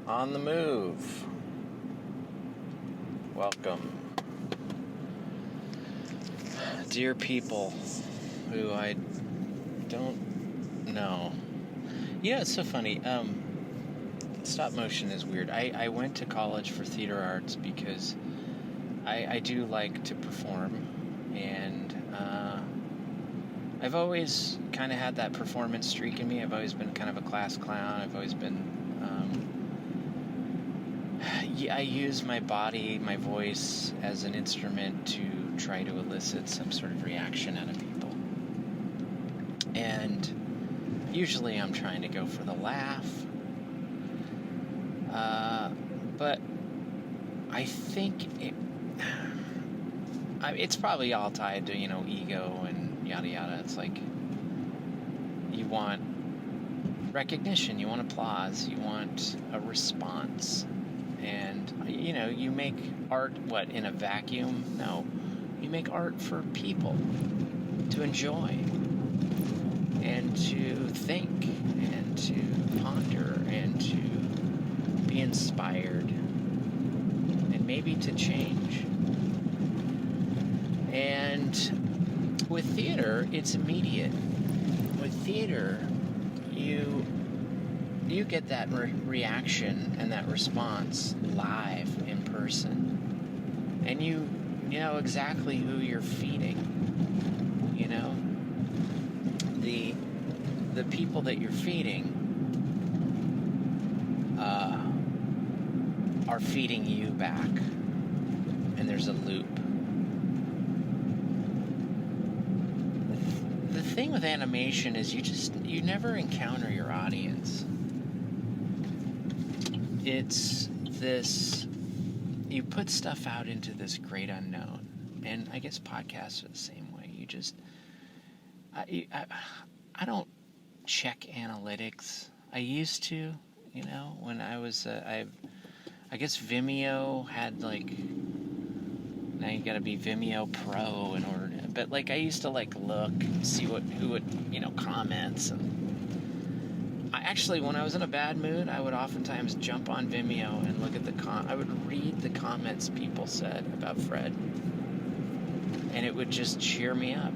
On the move. Welcome. Dear people who I don't know. You know, it's so funny. Stop motion is weird. I went to college for theater arts because I do like to perform, and I've always kind of had that performance streak in me. I've always been kind of a class clown. I've always been I use my body, my voice, as an instrument to try to elicit some sort of reaction out of people. And usually I'm trying to go for the laugh. But I think it's probably all tied to, ego and yada yada. It's like you want recognition, you want applause, you want a response. And, you make art, in a vacuum? No. You make art for people to enjoy and to think and to ponder and to be inspired and maybe to change. And with theater, it's immediate. With theater, you get that reaction and that response live in person, and you know exactly who you're feeding. The people that you're feeding are feeding you back, and there's a loop. The thing with animation is you never encounter your audience. It's this, you put stuff out into this great unknown, and I guess podcasts are the same way. I don't check analytics. I used to, when I was, I guess Vimeo had now you gotta be Vimeo Pro in order to, but I used to look and see who would, comments. And when I was in a bad mood, I would oftentimes jump on Vimeo and look at I would read the comments people said about Fred, and it would just cheer me up.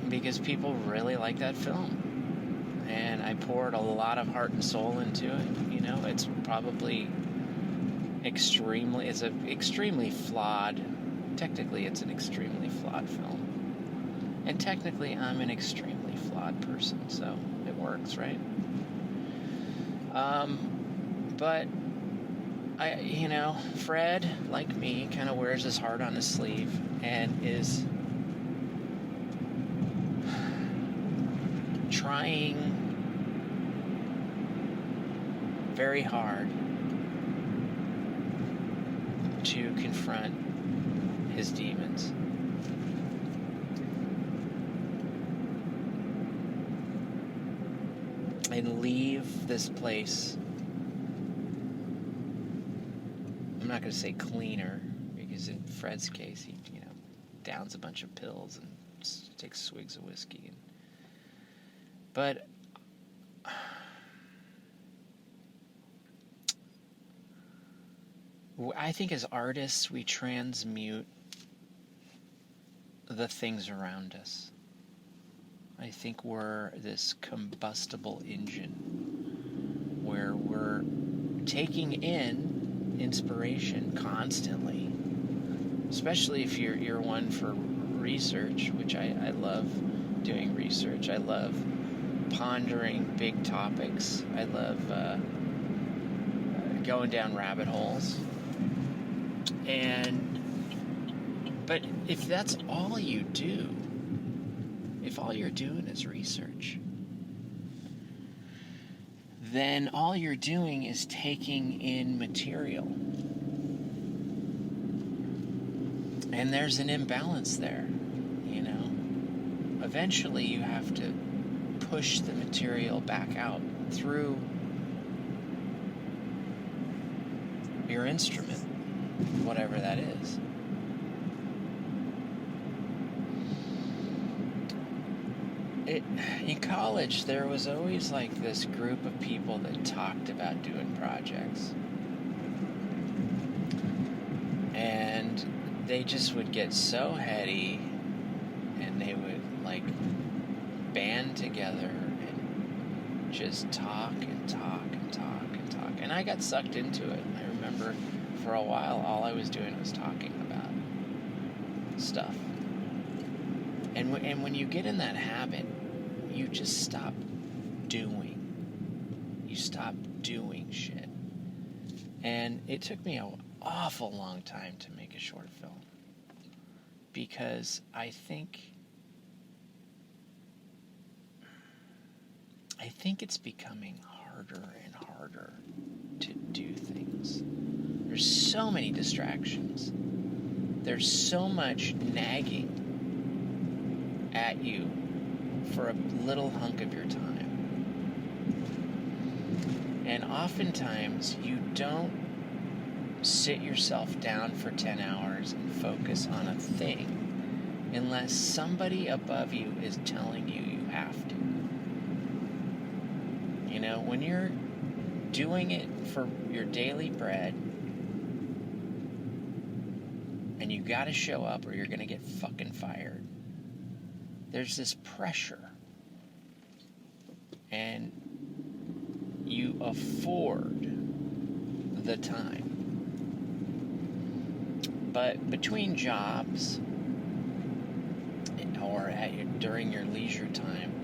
Because people really like that film, and I poured a lot of heart and soul into it. It's probably it's an extremely flawed film. And technically, I'm an extremely flawed person, so it works, right? But Fred, like me, kind of wears his heart on his sleeve and is trying very hard to confront his demons. And leave this place, I'm not going to say cleaner, because in Fred's case, he, downs a bunch of pills and takes swigs of whiskey. But I think as artists, we transmute the things around us. I think we're this combustible engine where we're taking in inspiration constantly, especially if you're one for research, which I love doing research. I love pondering big topics. I love going down rabbit holes. But if that's all you do, if all you're doing is research, then all you're doing is taking in material. And there's an imbalance there, Eventually you have to push the material back out through your instrument, whatever that is. in college, there was always like this group of people that talked about doing projects. And they just would get so heady, and they would like band together and just talk and talk and talk and talk. And I got sucked into it. I remember for a while, all I was doing was talking about stuff. And when you get in that habit, you just stop doing. You stop doing shit. And it took me an awful long time to make a short film. Because I think it's becoming harder and harder to do things. There's so many distractions. There's so much nagging at you for a little hunk of your time. And oftentimes you don't sit yourself down for 10 hours and focus on a thing unless somebody above you is telling you you have to. You know, when you're doing it for your daily bread and you gotta show up or you're gonna get fucking fired, there's this pressure, and you afford the time. But between jobs or during your leisure time,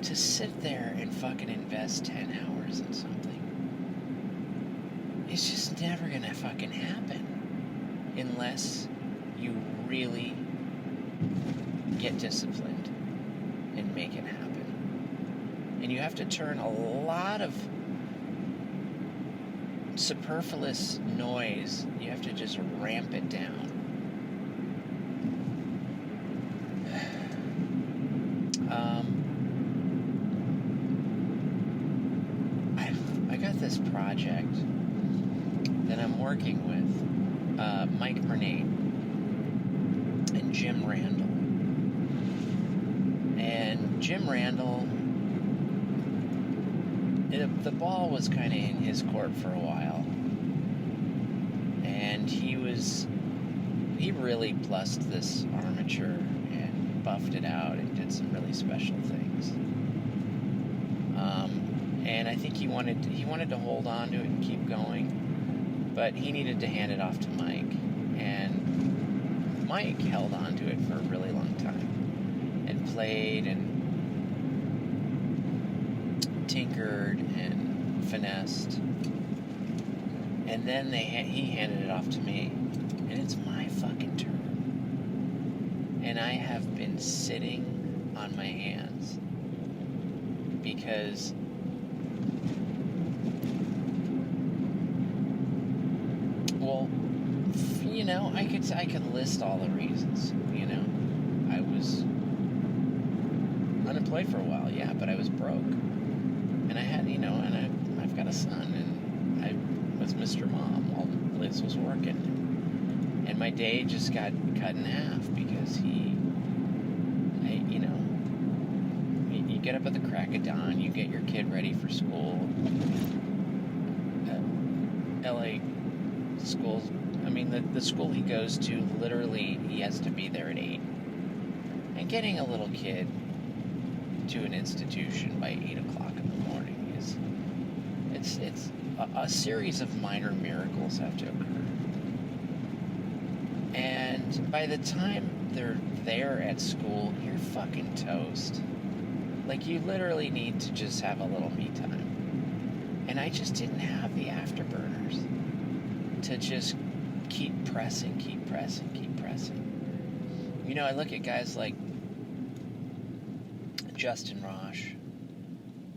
to sit there and fucking invest 10 hours in something, it's just never gonna fucking happen unless you really get disciplined and make it happen. And you have to turn a lot of superfluous noise, you have to just ramp it down. I got this project that I'm working with Mike Bernade and Jim Randall. And Jim Randall, the ball was kind of in his court for a while. And he really plussed this armature and buffed it out and did some really special things. And I think he wanted to hold on to it and keep going, but he needed to hand it off to Mike. And Mike held on to it for a really long time and played and tinkered and finessed. And then he handed it off to me, and it's my fucking turn. And I have been sitting on my hands because I could list all the reasons. I was unemployed for a while, yeah, but I was broke, and I had, and I've got a son, and I was Mr. Mom while Liz was working, and my day just got cut in half because you get up at the crack of dawn, you get your kid ready for school. LA schools, the school he goes to, literally, he has to be there at 8. And getting a little kid to an institution by 8 o'clock in the morning it's a series of minor miracles have to occur. And by the time they're there at school, you're fucking toast. Like, you literally need to just have a little me time. And I just didn't have the afterburners to just keep pressing. I look at guys like Justin Rosh,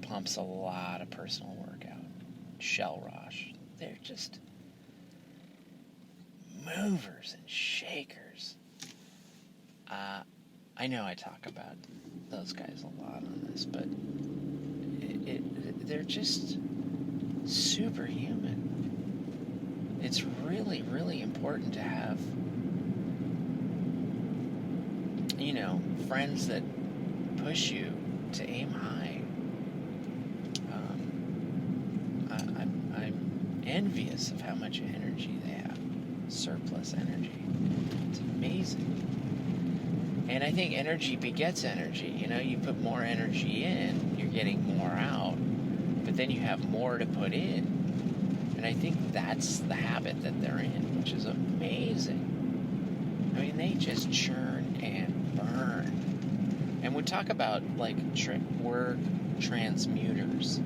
pumps a lot of personal workout. Shell Rosh, they're just movers and shakers. I know I talk about those guys a lot on this, but they're just superhuman. It's really, really important to have, friends that push you to aim high. I'm envious of how much energy they have, surplus energy. It's amazing. And I think energy begets energy. You know, you put more energy in, you're getting more out, but then you have more to put in. And I think that's the habit that they're in, which is amazing. I mean, they just churn and burn. And we talk about, like, we're transmuters.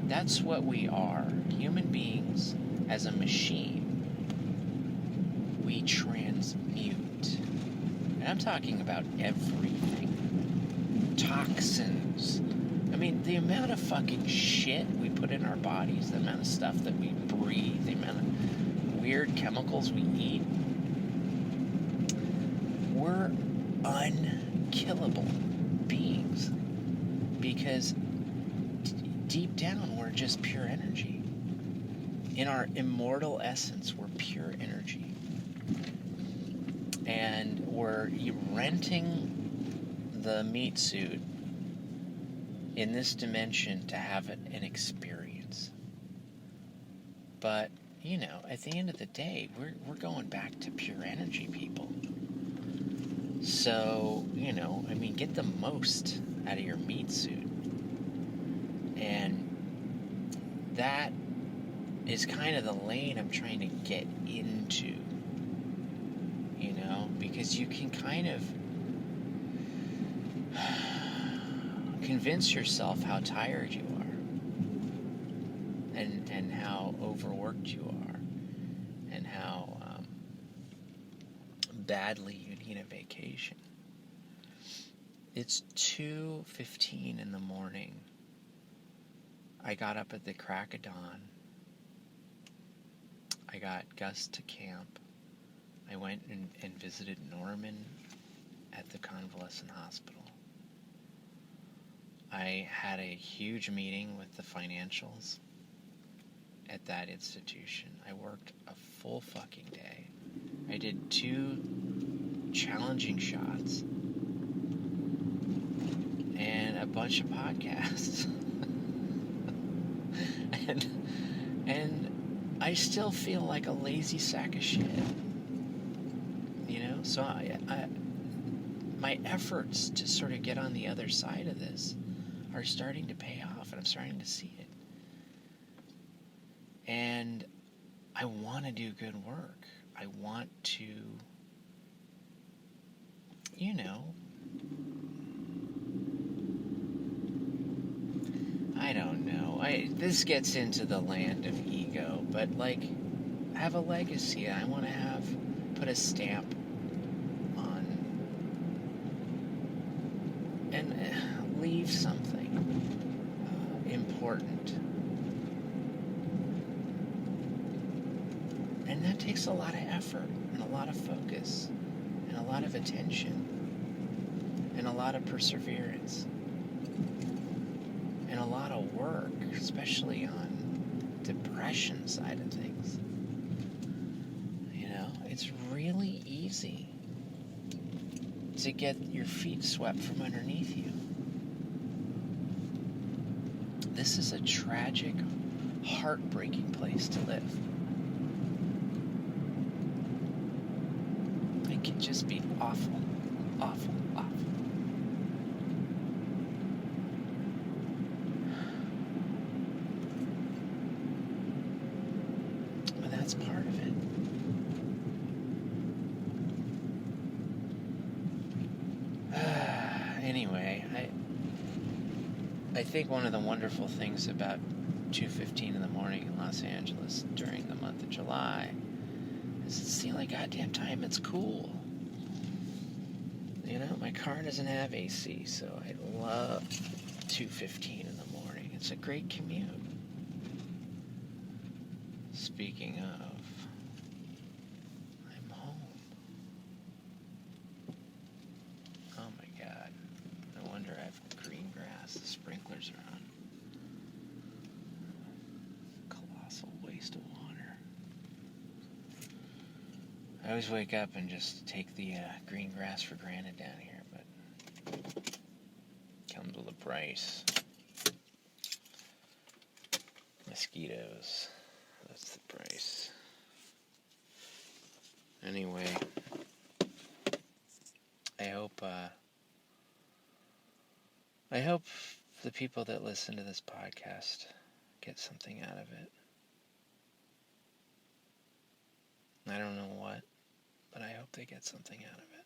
That's what we are. Human beings, as a machine, we transmute. And I'm talking about everything. Toxins. I mean, the amount of fucking shit we put in our bodies, the amount of stuff that we breathe, the amount of weird chemicals we eat, we're unkillable beings. Because deep down, we're just pure energy. In our immortal essence, we're pure energy. And we're renting the meat suit in this dimension to have an experience. But, you know, at the end of the day, we're going back to pure energy, people. So, you know, I mean, get the most out of your meat suit. And that is kind of the lane I'm trying to get into, you know, because you can kind of convince yourself how tired you are and how overworked you are and how badly you need a vacation. It's 2:15 in the morning. I got up at the crack of dawn. I got Gus to camp. I went and visited Norman at the convalescent hospital. I had a huge meeting with the financials at that institution. I worked a full fucking day. I did 2 challenging shots and a bunch of podcasts. and I still feel like a lazy sack of shit. You know, so my efforts to sort of get on the other side of this are starting to pay off, and I'm starting to see it. And I want to do good work. I want to, you know, I don't know. This gets into the land of ego, but, like, have a legacy. I want to put a stamp on and leave something important. And that takes a lot of effort and a lot of focus and a lot of attention and a lot of perseverance and a lot of work, especially on depression side of things. You know, it's really easy to get your feet swept from underneath you. This is a tragic, heartbreaking place to live. It can just be awful, awful, awful. But that's part of it. Anyway, I think one of the wonderful things about 2:15 in the morning in Los Angeles during the month of July is it's the only goddamn time it's cool. You know, my car doesn't have AC, so I love 2:15 in the morning. It's a great commute. Speaking of, I'm home. Oh my God. No wonder I have green grass. The sprinklers are on. Colossal waste of water. I always wake up and just take the green grass for granted down here, but price. Mosquitoes. That's the price. Anyway, I hope the people that listen to this podcast get something out of it. I don't know what, but I hope they get something out of it.